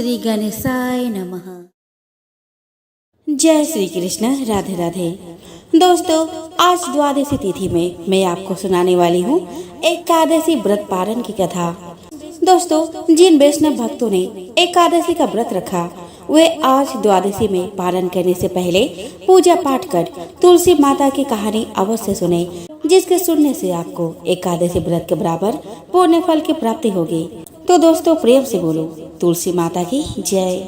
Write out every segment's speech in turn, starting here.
श्री गणेशाय नमः। जय श्री कृष्ण। राधे राधे। दोस्तों, आज द्वादशी तिथि में मैं आपको सुनाने वाली हूँ एकादशी व्रत पारण की कथा। दोस्तों, जिन वैष्णव भक्तों ने एकादशी का व्रत रखा वे आज द्वादशी में पारण करने से पहले पूजा पाठ कर तुलसी माता की कहानी अवश्य सुने, जिसके सुनने से आपको एकादशी व्रत के बराबर पुण्य फल की प्राप्ति होगी। तो दोस्तों, प्रेम से बोलो तुलसी माता की जय।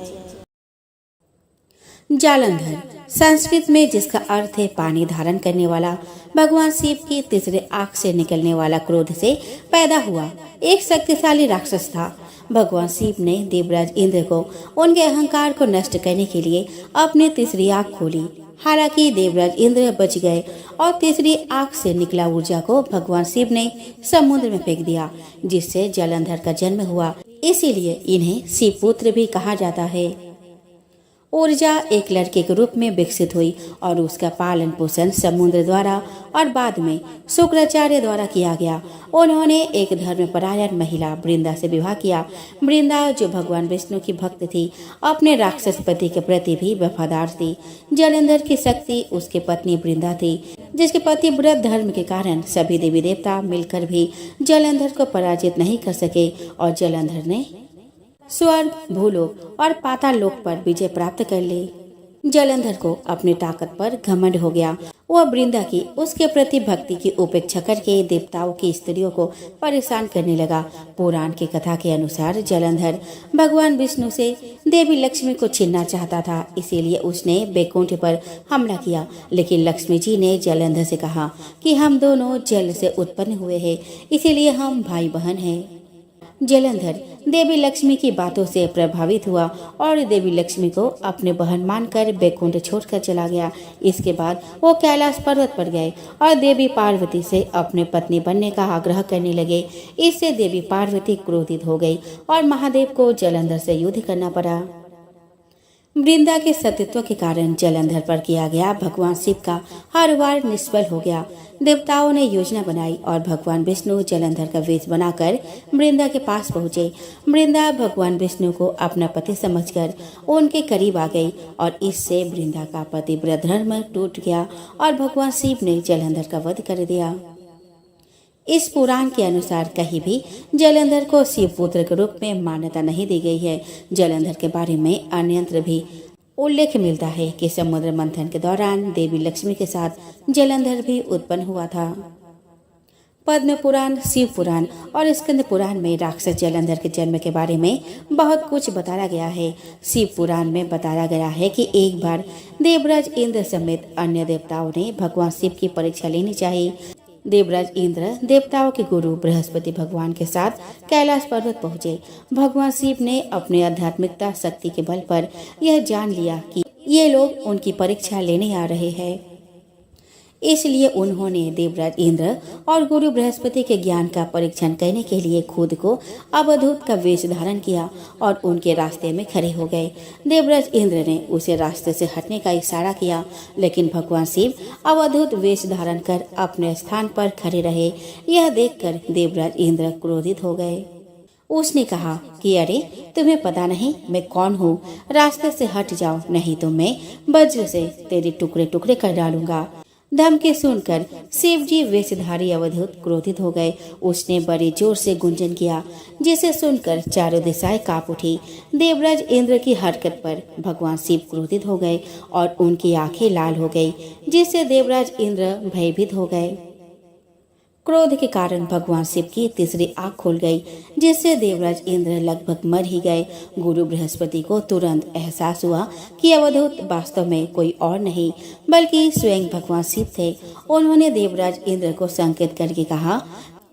जालंधर संस्कृत में, जिसका अर्थ है पानी धारण करने वाला, भगवान शिव की तीसरे आंख से निकलने वाला क्रोध से पैदा हुआ एक शक्तिशाली राक्षस था। भगवान शिव ने देवराज इंद्र को उनके अहंकार को नष्ट करने के लिए अपनी तीसरी आंख खोली। हालांकि देवराज इंद्र बच गए और तीसरी आंख से निकला ऊर्जा को भगवान शिव ने समुद्र में फेंक दिया, जिससे जालंधर का जन्म हुआ। इसीलिए इन्हें शिव पुत्र भी कहा जाता है। ऊर्जा एक लड़के के रूप में विकसित हुई और उसका पालन पोषण समुद्र द्वारा और बाद में शुक्राचार्य द्वारा किया गया। उन्होंने एक धर्मपरायण महिला वृंदा से विवाह किया। वृंदा, जो भगवान विष्णु की भक्त थी, अपने राक्षस पति के प्रति भी वफादार थी। जालंधर की शक्ति उसकी पत्नी वृंदा थी, जिसके पति व्रत धर्म के कारण सभी देवी देवता मिलकर भी जालंधर को पराजित नहीं कर सके और जालंधर ने स्वर्ग, भूलोक और पाताल लोक पर विजय प्राप्त कर ली। जालंधर को अपनी ताकत पर घमंड हो गया। वह वृंदा की उसके प्रति भक्ति की उपेक्षा करके देवताओं की स्त्रियों को परेशान करने लगा। पुराण की कथा के अनुसार जालंधर भगवान विष्णु से देवी लक्ष्मी को छीनना चाहता था, इसीलिए उसने बैकुंठ पर हमला किया। लेकिन लक्ष्मी जी ने जालंधर से कहा कि हम दोनों जल से उत्पन्न हुए हैं, इसीलिए हम भाई बहन हैं। जालंधर देवी लक्ष्मी की बातों से प्रभावित हुआ और देवी लक्ष्मी को अपने बहन मानकर बैकुंठ छोड़कर चला गया। इसके बाद वो कैलाश पर्वत पर गए और देवी पार्वती से अपने पत्नी बनने का आग्रह करने लगे। इससे देवी पार्वती क्रोधित हो गई और महादेव को जालंधर से युद्ध करना पड़ा। वृंदा के सतीत्व के कारण जालंधर पर किया गया भगवान शिव का हर वार निष्फल हो गया। देवताओं ने योजना बनाई और भगवान विष्णु जालंधर का वेश बनाकर वृंदा के पास पहुँचे। वृंदा भगवान विष्णु को अपना पति समझकर उनके करीब आ गई और इससे वृंदा का पतिव्रत धर्म टूट गया और भगवान शिव ने जालंधर का वध कर दिया। इस पुराण के अनुसार कहीं भी जालंधर को शिव पुत्र के रूप में मान्यता नहीं दी गई है। जालंधर के बारे में अन्यत्र भी उल्लेख मिलता है कि समुद्र मंथन के दौरान देवी लक्ष्मी के साथ जालंधर भी उत्पन्न हुआ था। पद्म पुराण, शिव पुराण और स्कंद पुराण में राक्षस जालंधर के जन्म के बारे में बहुत कुछ बताया गया है। शिव पुराण में बताया गया है कि एक बार देवराज इंद्र समेत अन्य देवताओं ने भगवान शिव की परीक्षा लेनी चाहिए। देवराज इंद्र देवताओं के गुरु बृहस्पति भगवान के साथ कैलाश पर्वत पहुँचे। भगवान शिव ने अपने आध्यात्मिकता शक्ति के बल पर यह जान लिया कि ये लोग उनकी परीक्षा लेने आ रहे हैं। इसलिए उन्होंने देवराज इंद्र और गुरु बृहस्पति के ज्ञान का परीक्षण करने के लिए खुद को अवधूत का वेश धारण किया और उनके रास्ते में खड़े हो गए। देवराज इंद्र ने उसे रास्ते से हटने का इशारा किया, लेकिन भगवान शिव अवधूत वेश धारण कर अपने स्थान पर खड़े रहे। यह देखकर देवराज इंद्र क्रोधित हो गए। उसने कहा कि अरे, तुम्हें पता नहीं मैं कौन हूँ? रास्ते से हट जाओ, नहीं तो मैं वज्र से तेरे टुकड़े टुकड़े कर डालूंगा। धमकी सुनकर शिव जी वेशधारी अवधूत क्रोधित हो गए। उसने बड़ी जोर से गुंजन किया, जिसे सुनकर चारों दिशाएं कांप उठी। देवराज इंद्र की हरकत पर भगवान शिव क्रोधित हो गए और उनकी आंखें लाल हो गई, जिससे देवराज इंद्र भयभीत हो गए। क्रोध के कारण भगवान शिव की तीसरी आंख खुल गई, जिससे देवराज इंद्र लगभग मर ही गए। गुरु बृहस्पति को तुरंत एहसास हुआ कि अवधूत वास्तव में कोई और नहीं बल्कि स्वयं भगवान शिव थे। उन्होंने देवराज इंद्र को संकेत करके कहा,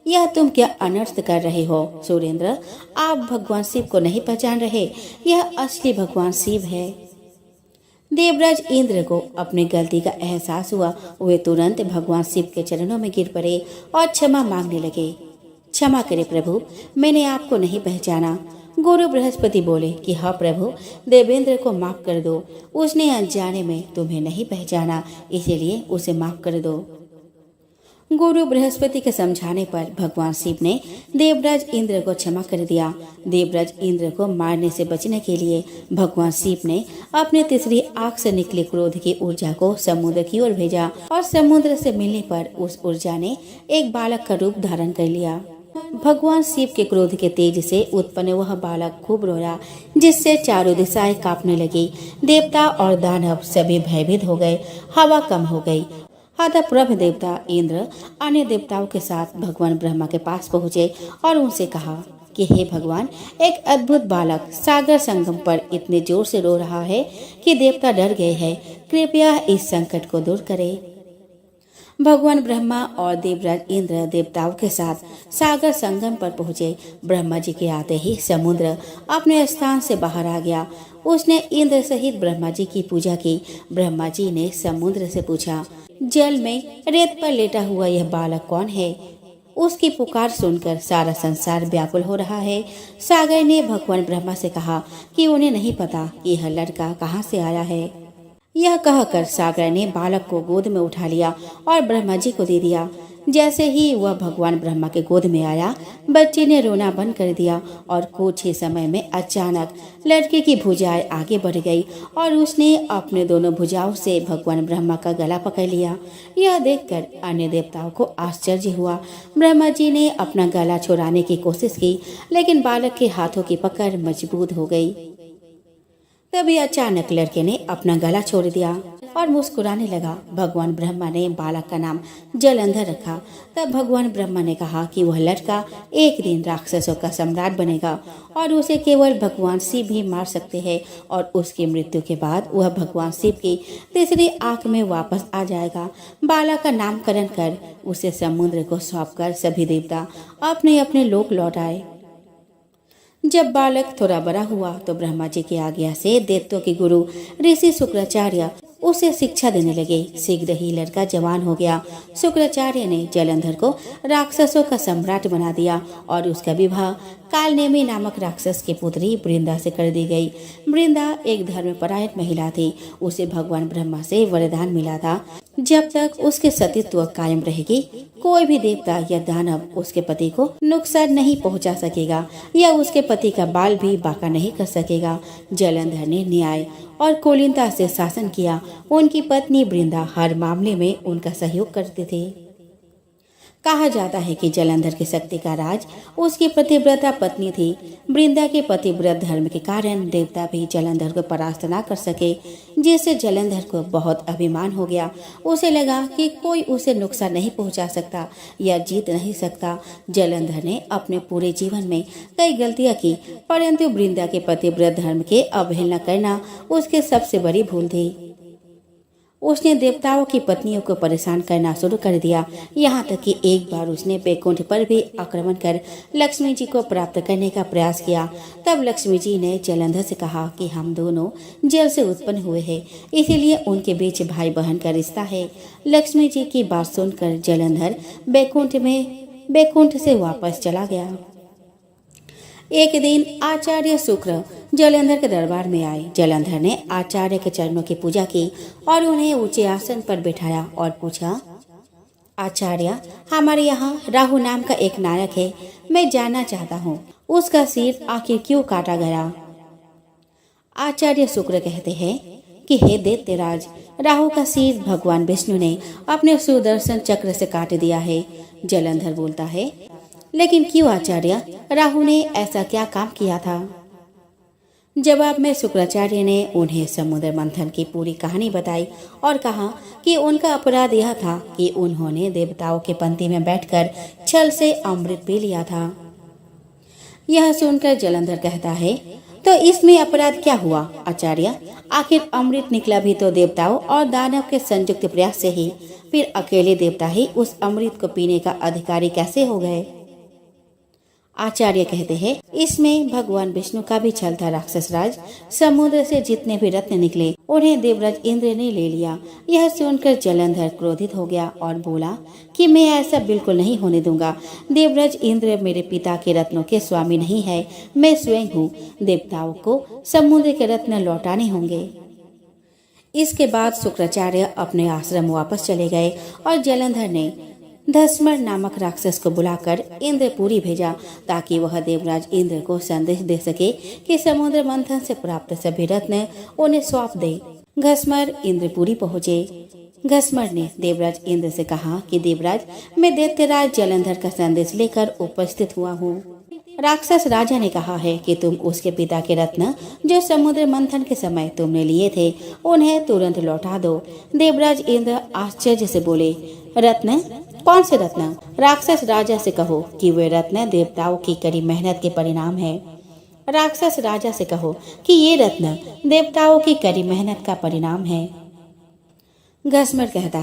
यह तुम क्या अनर्थ कर रहे हो सुरेंद्र? आप भगवान शिव को नहीं पहचान रहे? यह असली भगवान शिव है। देवराज इंद्र को अपनी गलती का एहसास हुआ। वे तुरंत भगवान शिव के चरणों में गिर पड़े और क्षमा मांगने लगे। क्षमा करें प्रभु, मैंने आपको नहीं पहचाना। गुरु बृहस्पति बोले कि हाँ प्रभु, देवेंद्र को माफ कर दो। उसने अनजाने में तुम्हें नहीं पहचाना, इसीलिए उसे माफ कर दो। गुरु बृहस्पति के समझाने पर भगवान शिव ने देवराज इंद्र को क्षमा कर दिया। देवराज इंद्र को मारने से बचने के लिए भगवान शिव ने अपने तीसरी आंख से निकले क्रोध की ऊर्जा को समुद्र की ओर भेजा और समुद्र से मिलने पर उस ऊर्जा ने एक बालक का रूप धारण कर लिया। भगवान शिव के क्रोध के तेज से उत्पन्न वह बालक खूब रोया, जिससे चारों दिशाएं कांपने लगी। देवता और दानव सभी भयभीत हो गए। हवा कम हो गई। अतः प्रभ देवता इंद्र अन्य देवताओं के साथ भगवान ब्रह्मा के पास पहुँचे और उनसे कहा कि हे भगवान, एक अद्भुत बालक सागर संगम पर इतने जोर से रो रहा है कि देवता डर गए हैं। कृपया इस संकट को दूर करें। भगवान ब्रह्मा और देवराज इंद्र देवताओं के साथ सागर संगम पर पहुँचे। ब्रह्मा जी के आते ही समुद्र अपने स्थान से बाहर आ गया। उसने इंद्र सहित ब्रह्मा जी की पूजा की। ब्रह्मा जी ने समुद्र से पूछा, जल में रेत पर लेटा हुआ यह बालक कौन है? उसकी पुकार सुनकर सारा संसार व्याकुल हो रहा है। सागर ने भगवान ब्रह्मा से कहा कि उन्हें नहीं पता कि यह लड़का कहाँ से आया है। यह कहकर सागर ने बालक को गोद में उठा लिया और ब्रह्मा जी को दे दिया। जैसे ही वह भगवान ब्रह्मा के गोद में आया, बच्चे ने रोना बंद कर दिया और कुछ ही समय में अचानक लड़के की भुजाएं आगे बढ़ गई और उसने अपने दोनों भुजाओं से भगवान ब्रह्मा का गला पकड़ लिया। यह देखकर अन्य देवताओं को आश्चर्य हुआ। ब्रह्मा जी ने अपना गला छुड़ाने की कोशिश की, लेकिन बालक के हाथों की पकड़ मजबूत हो गई। तभी अचानक लड़के ने अपना गला छोड़ दिया और मुस्कुराने लगा। भगवान ब्रह्मा ने बालक का नाम जलंधर रखा। तब भगवान ब्रह्मा ने कहा कि वह लड़का एक दिन राक्षसों का सम्राट बनेगा और उसे केवल भगवान शिव ही मार सकते हैं और उसकी मृत्यु के बाद वह भगवान शिव की तीसरी आंख में वापस आ जाएगा। बालक का नामकरण कर उसे समुद्र को सौंपकर सभी देवता अपने अपने लोक लौट आए। जब बालक थोड़ा बड़ा हुआ तो ब्रह्मा जी की आज्ञा से दैत्यों के गुरु ऋषि शुक्राचार्य उसे शिक्षा देने लगे। शीघ्र ही लड़का जवान हो गया। शुक्राचार्य ने जलंधर को राक्षसों का सम्राट बना दिया और उसका विवाह कालनेमी नामक राक्षस की पुत्री वृंदा से कर दी गई। वृंदा एक धर्मपरायण महिला थी। उसे भगवान ब्रह्मा से वरदान मिला था, जब तक उसके सतीत्व कायम रहेगी, कोई भी देवता या दानव उसके पति को नुकसान नहीं पहुंचा सकेगा या उसके पति का बाल भी बांका नहीं कर सकेगा। जलंधर ने न्याय और कुलीनता से शासन किया। उनकी पत्नी वृंदा हर मामले में उनका सहयोग करती थी। कहा जाता है कि जलंधर की शक्ति का राज उसकी पतिव्रता पत्नी थी। वृंदा के पतिव्रत धर्म के कारण देवता भी जलंधर को परास्त न कर सके, जिससे जलंधर को बहुत अभिमान हो गया। उसे लगा कि कोई उसे नुकसान नहीं पहुंचा सकता या जीत नहीं सकता। जलंधर ने अपने पूरे जीवन में कई गलतियां की, परंतु वृंदा के पतिव्रत धर्म के अवहेलना करना उसकी सबसे बड़ी भूल थी। उसने देवताओं की पत्नियों को परेशान करना शुरू कर दिया। यहाँ तक कि एक बार उसने बैकुंठ पर भी आक्रमण कर लक्ष्मी जी को प्राप्त करने का प्रयास किया। तब लक्ष्मी जी ने जलंधर से कहा कि हम दोनों जल से उत्पन्न हुए हैं, इसीलिए उनके बीच भाई बहन का रिश्ता है। लक्ष्मी जी की बात सुनकर जलंधर बैकुंठ से वापस चला गया। एक दिन आचार्य शुक्र जलंधर के दरबार में आए। जलंधर ने आचार्य के चरणों की पूजा की और उन्हें ऊंचे आसन पर बिठाया और पूछा, आचार्य, हमारे यहाँ राहु नाम का एक नायक है। मैं जानना चाहता हूँ उसका सिर आखिर क्यों काटा गया। आचार्य शुक्र कहते हैं कि हे दैत्यराज, राहु का सिर भगवान विष्णु ने अपने सुदर्शन चक्र से काट दिया है। जलंधर बोलता है, लेकिन क्यों आचार्य, राहु ने ऐसा क्या काम किया था। जवाब में शुक्राचार्य ने उन्हें समुद्र मंथन की पूरी कहानी बताई और कहा कि उनका अपराध यह था कि उन्होंने देवताओं के पंक्ति में बैठकर छल से अमृत पी लिया था। यह सुनकर जलंधर कहता है, तो इसमें अपराध क्या हुआ आचार्य? आखिर अमृत निकला भी तो देवताओं और दानव के संयुक्त प्रयास से ही, फिर अकेले देवता ही उस अमृत को पीने का अधिकारी कैसे हो गए। आचार्य कहते हैं, इसमें भगवान विष्णु का भी छल था। राक्षस राज, समुद्र से जितने भी रत्न निकले उन्हें देवराज इंद्र ने ले लिया। यह सुनकर जलंधर क्रोधित हो गया और बोला कि मैं ऐसा बिल्कुल नहीं होने दूंगा। देवराज इंद्र मेरे पिता के रत्नों के स्वामी नहीं है, मैं स्वयं हूँ। देवताओं को समुद्र के रत्न लौटाने होंगे। इसके बाद शुक्राचार्य अपने आश्रम वापस चले गए और जलंधर ने धस्मर नामक राक्षस को बुलाकर इंद्रपुरी भेजा ताकि वह देवराज इंद्र को संदेश दे सके कि समुद्र मंथन से प्राप्त सभी रत्न उन्हें सौंप दे। घसमर इंद्रपुरी पहुँचे। घसमर ने देवराज इंद्र से कहा कि देवराज, मैं दैत्यराज जलंधर का संदेश लेकर उपस्थित हुआ हूँ। राक्षस राजा ने कहा है कि तुम उसके पिता के रत्न जो समुद्र मंथन के समय तुमने लिए थे उन्हें तुरंत लौटा दो। देवराज इंद्र आश्चर्य से बोले, रत्न? कौन से रत्न? राक्षस राजा से कहो कि वे रत्न देवताओं की कड़ी मेहनत के परिणाम है। राक्षस राजा से कहो कि ये रत्न देवताओं की कड़ी मेहनत का परिणाम है। घसमर कहता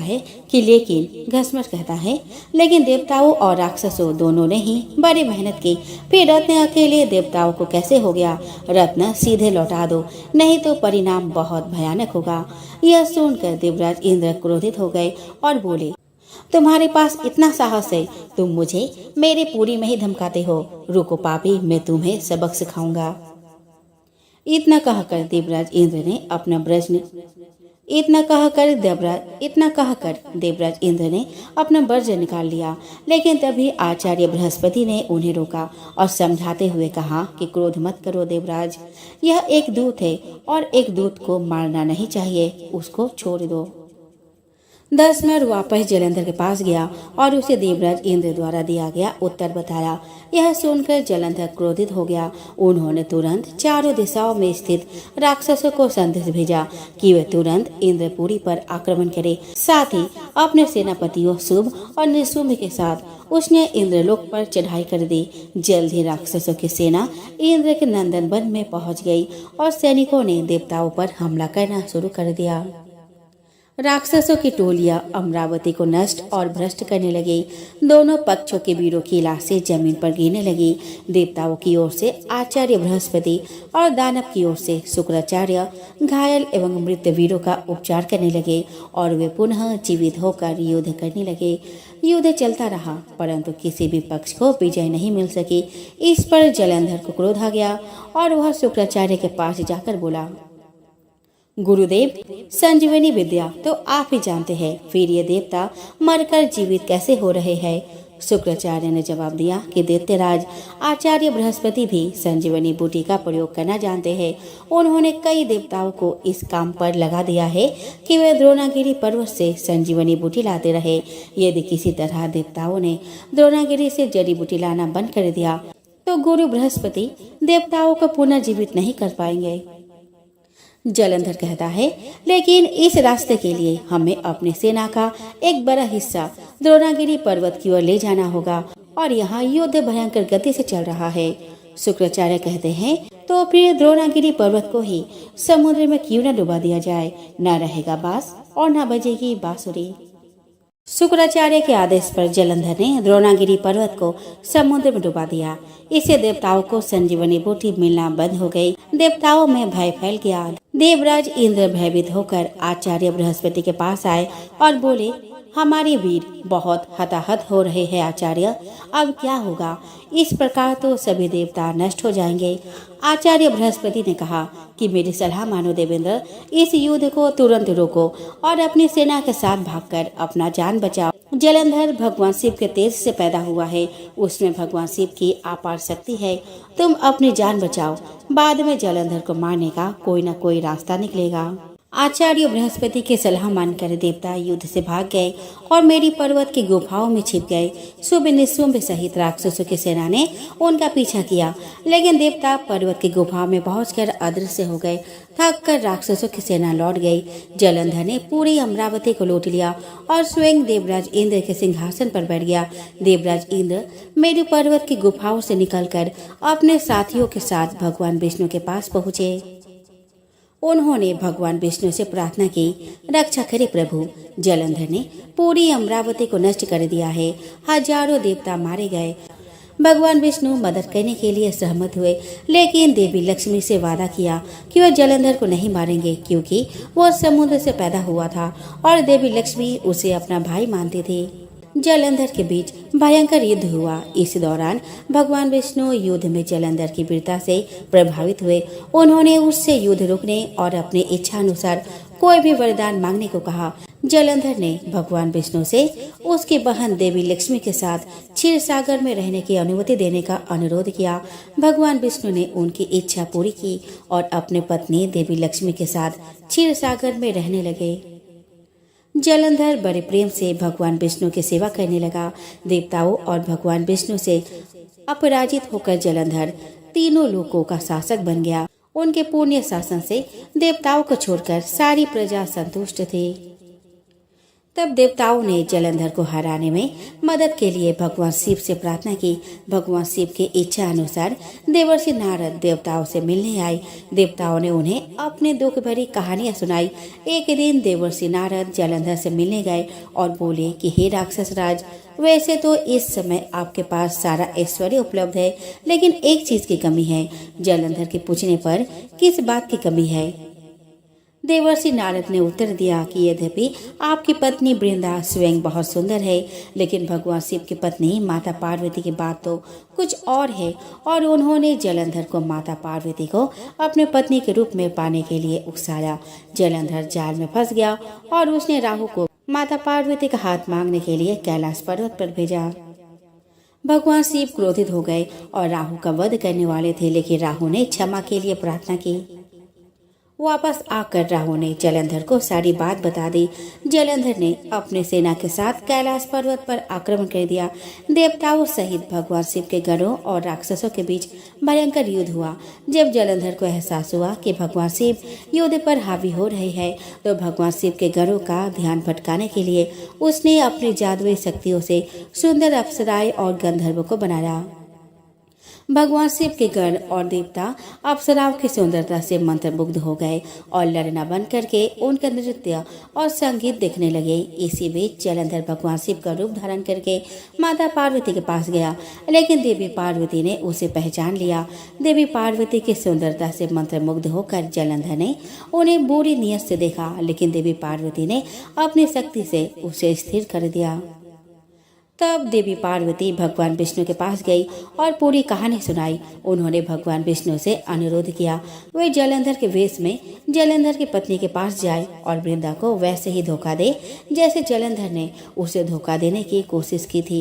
है लेकिन देवताओं और राक्षसों दोनों ने ही बड़ी मेहनत की, फिर रत्न अकेले देवताओं को कैसे हो गया? रत्न सीधे लौटा दो, नहीं तो परिणाम बहुत भयानक होगा। यह सुनकर देवराज इंद्र क्रोधित हो गए और बोले, तुम्हारे पास इतना साहस है, तुम मुझे मेरे पुरी में ही धमकाते हो। रुको पापी, मैं तुम्हें सबक सिखाऊंगा। इतना कहकर देवराज इंद्र ने अपना वज्र निकाल लिया। लेकिन तभी आचार्य बृहस्पति ने उन्हें रोका और समझाते हुए कहा कि क्रोध मत करो देवराज, यह एक दूत है और एक दूत को मारना नहीं चाहिए, उसको छोड़ दो। धस्मर वापस जलंधर के पास गया और उसे देवराज इंद्र द्वारा दिया गया उत्तर बताया। यह सुनकर जलंधर क्रोधित हो गया। उन्होंने तुरंत चारों दिशाओं में स्थित राक्षसों को संदेश भेजा कि वे तुरंत इंद्रपुरी पर आक्रमण करें। साथ ही अपने सेनापतियों शुभ और निशुंभ के साथ उसने इंद्रलोक पर चढ़ाई कर दी। जल्द ही राक्षसों की सेना इंद्र के नंदन वन में पहुंच गई और सैनिकों ने देवताओं पर हमला करना शुरू कर दिया। राक्षसों की टोलियां अमरावती को नष्ट और भ्रष्ट करने लगी। दोनों पक्षों के वीरों की लाशें जमीन पर गिरने लगी। देवताओं की ओर से आचार्य बृहस्पति और दानव की ओर से शुक्राचार्य घायल एवं मृत वीरों का उपचार करने लगे और वे पुनः जीवित होकर युद्ध करने लगे। युद्ध चलता रहा परंतु किसी भी पक्ष को विजय नहीं मिल सकी। इस पर जलंधर को क्रोध आ गया और वह शुक्राचार्य के पास जाकर बोला, गुरुदेव, संजीवनी विद्या तो आप ही जानते हैं, फिर ये देवता मरकर जीवित कैसे हो रहे हैं? शुक्राचार्य ने जवाब दिया कि दैत्यराज आचार्य बृहस्पति भी संजीवनी बूटी का प्रयोग करना जानते हैं। उन्होंने कई देवताओं को इस काम पर लगा दिया है कि वे द्रोणागिरी पर्वत से संजीवनी बूटी लाते रहे। यदि किसी तरह देवताओं ने द्रोणागिरी से जड़ी बूटी लाना बंद कर दिया तो गुरु बृहस्पति देवताओं को पुनर्जीवित नहीं कर पाएंगे। जलंधर कहता है, लेकिन इस रास्ते के लिए हमें अपनी सेना का एक बड़ा हिस्सा द्रोणागिरी पर्वत की ओर ले जाना होगा और यहाँ युद्ध भयंकर गति से चल रहा है। शुक्राचार्य कहते हैं, तो फिर द्रोणागिरी पर्वत को ही समुद्र में क्यों न डुबा दिया जाए? न रहेगा बांस और न बजेगी बांसुरी। शुक्राचार्य के आदेश पर जलंधर ने द्रोणागिरी पर्वत को समुद्र में डुबा दिया। इससे देवताओं को संजीवनी बूटी मिलना बंद हो गई। देवताओं में भय फैल गया। देवराज इंद्र भयभीत होकर आचार्य बृहस्पति के पास आए और बोले, हमारे वीर बहुत हताहत हो रहे हैं आचार्य, अब क्या होगा? इस प्रकार तो सभी देवता नष्ट हो जाएंगे। आचार्य बृहस्पति ने कहा कि मेरी सलाह मानो देवेंद्र, इस युद्ध को तुरंत रोको और अपनी सेना के साथ भागकर अपना जान बचाओ। जलंधर भगवान शिव के तेज से पैदा हुआ है, उसमें भगवान शिव की अपार शक्ति है। तुम अपनी जान बचाओ, बाद में जलंधर को मारने का कोई न कोई रास्ता निकलेगा। आचार्य बृहस्पति की सलाह मानकर देवता युद्ध से भाग गए और मेरी पर्वत की गुफाओं में छिप गए। शुभ निशुंभ सहित राक्षसों की सेना ने उनका पीछा किया, लेकिन देवता पर्वत की गुफाओं में पहुंचकर अदृश्य हो गए। थक कर राक्षसों की सेना लौट गई। जलंधर ने पूरी अमरावती को लूट लिया और स्वयं देवराज इंद्र के सिंहासन पर बैठ गया। देवराज इंद्र मेरु पर्वत की गुफाओं से निकलकर अपने साथियों के साथ भगवान विष्णु के पास पहुँचे। उन्होंने भगवान विष्णु से प्रार्थना की, रक्षा करे प्रभु, जलंधर ने पूरी अमरावती को नष्ट कर दिया है। हजारों देवता मारे गए। भगवान विष्णु मदद करने के लिए सहमत हुए, लेकिन देवी लक्ष्मी से वादा किया कि वह जलंधर को नहीं मारेंगे, क्योंकि वह समुद्र से पैदा हुआ था और देवी लक्ष्मी उसे अपना भाई मानती थी। जलंधर के बीच भयंकर युद्ध हुआ। इस दौरान भगवान विष्णु युद्ध में जलंधर की वीरता से प्रभावित हुए। उन्होंने उससे युद्ध रोकने और अपनी इच्छा अनुसार कोई भी वरदान मांगने को कहा। जलंधर ने भगवान विष्णु से उसकी बहन देवी लक्ष्मी के साथ क्षीर सागर में रहने की अनुमति देने का अनुरोध किया। भगवान विष्णु ने उनकी इच्छा पूरी की और अपने पत्नी देवी लक्ष्मी के साथ क्षीर सागर में रहने लगे। जलंधर बड़े प्रेम से भगवान विष्णु की सेवा करने लगा। देवताओं और भगवान विष्णु से अपराजित होकर जलंधर तीनों लोकों का शासक बन गया। उनके पुण्य शासन से देवताओं को छोड़कर सारी प्रजा संतुष्ट थी। तब देवताओं ने जलंधर को हराने में मदद के लिए भगवान शिव से प्रार्थना की। भगवान शिव की इच्छा अनुसार देवर्षि नारद देवताओं से मिलने आए। देवताओं ने उन्हें अपने दुख भरी कहानियां सुनाई। एक दिन देवर्षि नारद जलंधर से मिलने गए और बोले कि हे राक्षस राज, वैसे तो इस समय आपके पास सारा ऐश्वर्य उपलब्ध है, लेकिन एक चीज की कमी है। जलंधर के पूछने पर किस बात की कमी है? देवर्षि नारद ने उत्तर दिया कि यद्यपि आपकी पत्नी वृंदा स्वयं बहुत सुंदर है, लेकिन भगवान शिव की पत्नी माता पार्वती की बात तो कुछ और है, और उन्होंने जलंधर को माता पार्वती को अपने पत्नी के रूप में पाने के लिए उकसाया। जलंधर जाल में फंस गया और उसने राहु को माता पार्वती का हाथ मांगने के लिए कैलाश पर्वत पर भेजा। भगवान शिव क्रोधित हो गए और राहु का वध करने वाले थे, लेकिन राहु ने क्षमा के लिए प्रार्थना की। वापस आकर राहु ने जलंधर को सारी बात बता दी। जलंधर ने अपने सेना के साथ कैलाश पर्वत पर आक्रमण कर दिया। देवताओं सहित भगवान शिव के गणों और राक्षसों के बीच भयंकर युद्ध हुआ। जब जलंधर को एहसास हुआ कि भगवान शिव युद्ध पर हावी हो रहे हैं, तो भगवान शिव के गणों का ध्यान भटकाने के लिए उसने अपनी जादुई शक्तियों से सुंदर अप्सराएं और गंधर्वों को बनाया। भगवान शिव के गण और देवता अप्सराओं की सुंदरता से मंत्रमुग्ध हो गए और लड़ना बंद करके उनका नृत्य और संगीत देखने लगे। इसी बीच जलंधर भगवान शिव का रूप धारण करके माता पार्वती के पास गया, लेकिन देवी पार्वती ने उसे पहचान लिया। देवी पार्वती की सुंदरता से मंत्रमुग्ध होकर जलंधर ने उन्हें बुरी नियत से देखा, लेकिन देवी पार्वती ने अपनी शक्ति से उसे स्थिर कर दिया। तब देवी पार्वती भगवान विष्णु के पास गई और पूरी कहानी सुनाई। उन्होंने भगवान विष्णु से अनुरोध किया वे जलंधर के वेश में जलंधर की पत्नी के पास जाए और वृंदा को वैसे ही धोखा दे जैसे जलंधर ने उसे धोखा देने की कोशिश की थी।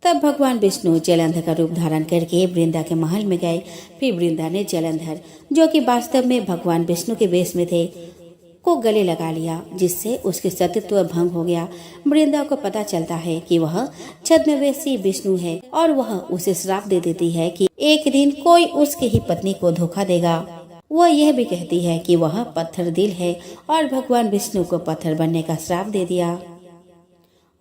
तब भगवान विष्णु जलंधर का रूप धारण करके वृंदा के महल में गए। फिर वृंदा ने जलंधर, जो कि वास्तव में भगवान विष्णु के वेश में थे, को गले लगा लिया, जिससे उसके सतीत्व भंग हो गया। वृंदा को पता चलता है कि वह छद्मवेशी विष्णु है और वह उसे श्राप दे देती है कि एक दिन कोई उसकी ही पत्नी को धोखा देगा। वह यह भी कहती है कि वह पत्थर दिल है और भगवान विष्णु को पत्थर बनने का श्राप दे दिया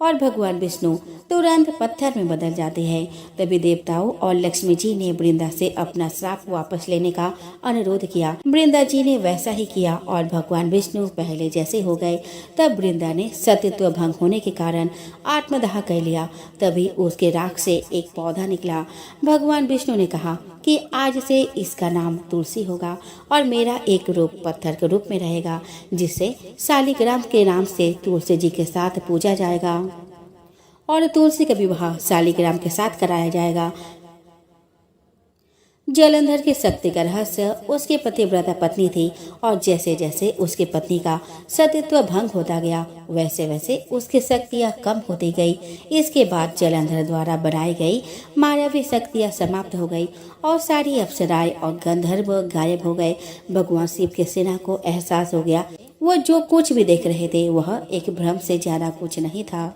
और भगवान विष्णु तुरंत पत्थर में बदल जाते हैं। तभी देवताओं और लक्ष्मी जी ने वृंदा से अपना श्राप वापस लेने का अनुरोध किया। वृंदा जी ने वैसा ही किया और भगवान विष्णु पहले जैसे हो गए। तब वृंदा ने सतीत्व भंग होने के कारण आत्मदाह कर लिया। तभी उसके राख से एक पौधा निकला। भगवान विष्णु ने कहा कि आज से इसका नाम तुलसी होगा और मेरा एक रूप पत्थर के रूप में रहेगा, जिससे शालिग्राम के नाम से तुलसी जी के साथ पूजा जाएगा और तुलसी का विवाह शालिग्राम के साथ कराया जाएगा। जलंधर की शक्ति का रहस्य उसकी पतिव्रता पत्नी थी और जैसे जैसे उसकी पत्नी का सतीत्व भंग होता गया, वैसे वैसे उसकी शक्तियाँ कम होती गई। इसके बाद जलंधर द्वारा बनाई गई मायावी शक्तियाँ समाप्त हो गई और सारी अप्सराएं और गंधर्व गायब हो गए। भगवान शिव की सेना को एहसास हो गया वह जो कुछ भी देख रहे थे वह एक भ्रम से ज्यादा कुछ नहीं था।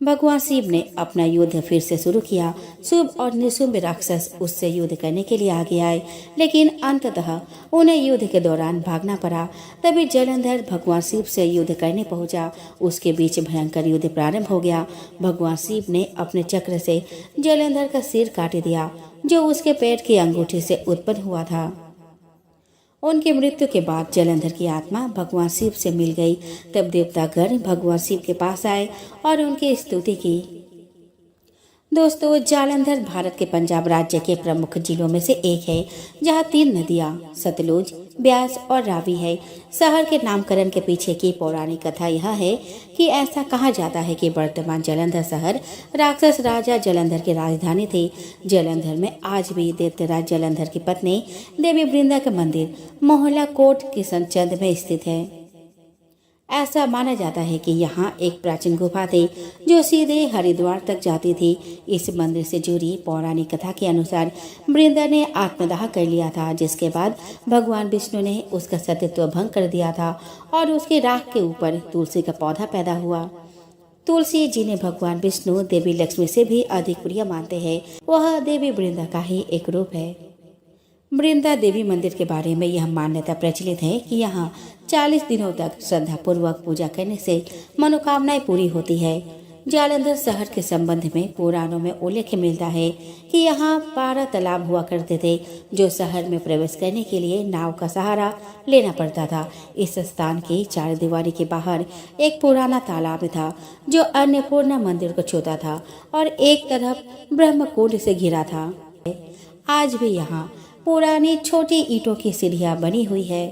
भगवान शिव ने अपना युद्ध फिर से शुरू किया। शुभ और निशुंभ राक्षस उससे युद्ध करने के लिए आगे आए, लेकिन अंततः उन्हें युद्ध के दौरान भागना पड़ा। तभी जलंधर भगवान शिव से युद्ध करने पहुंचा। उसके बीच भयंकर युद्ध प्रारंभ हो गया। भगवान शिव ने अपने चक्र से जलंधर का सिर काट दिया, जो उसके पैर की अंगूठी से उत्पन्न हुआ था। उनकी मृत्यु के बाद जलंधर की आत्मा भगवान शिव से मिल गई। तब देवतागण भगवान शिव के पास आए और उनकी स्तुति की। दोस्तों, जालंधर भारत के पंजाब राज्य के प्रमुख जिलों में से एक है, जहां 3 नदियां सतलुज, ब्यास और रावी है। शहर के नामकरण के पीछे की पौराणिक कथा यह है कि ऐसा कहा जाता है कि वर्तमान जलंधर शहर राक्षस राजा जलंधर की राजधानी थी। जलंधर में आज भी दैत्यराज जलंधर की पत्नी देवी वृंदा का मंदिर मोहल्ला कोट किशनचंद में स्थित है। ऐसा माना जाता है कि यहाँ एक प्राचीन गुफा थी जो सीधे हरिद्वार तक जाती थी। इस मंदिर से जुड़ी पौराणिक कथा के अनुसार वृंदा ने आत्मदाह कर लिया था, जिसके बाद भगवान विष्णु ने उसका सतीत्व भंग कर दिया था और उसके राख के ऊपर तुलसी का पौधा पैदा हुआ। तुलसी जिन्हें भगवान विष्णु देवी लक्ष्मी से भी अधिक प्रिय मानते हैं, वह देवी वृंदा का ही एक रूप है। वृंदा देवी मंदिर के बारे में यह मान्यता प्रचलित है कि यहाँ 40 दिनों तक श्रद्धापूर्वक पूजा करने से मनोकामनाएं पूरी होती है। जालंधर शहर के संबंध में पुराणों में उल्लेख मिलता है कि यहाँ 12 तालाब हुआ करते थे, जो शहर में प्रवेश करने के लिए नाव का सहारा लेना पड़ता था। इस स्थान की 4 दीवारी के बाहर एक पुराना तालाब था जो अन्नपूर्णा मंदिर को छूता था और एक तरफ ब्रह्मकुंड से घिरा था। आज भी यहाँ पुरानी छोटी ईंटों की सीढ़ियां बनी हुई है।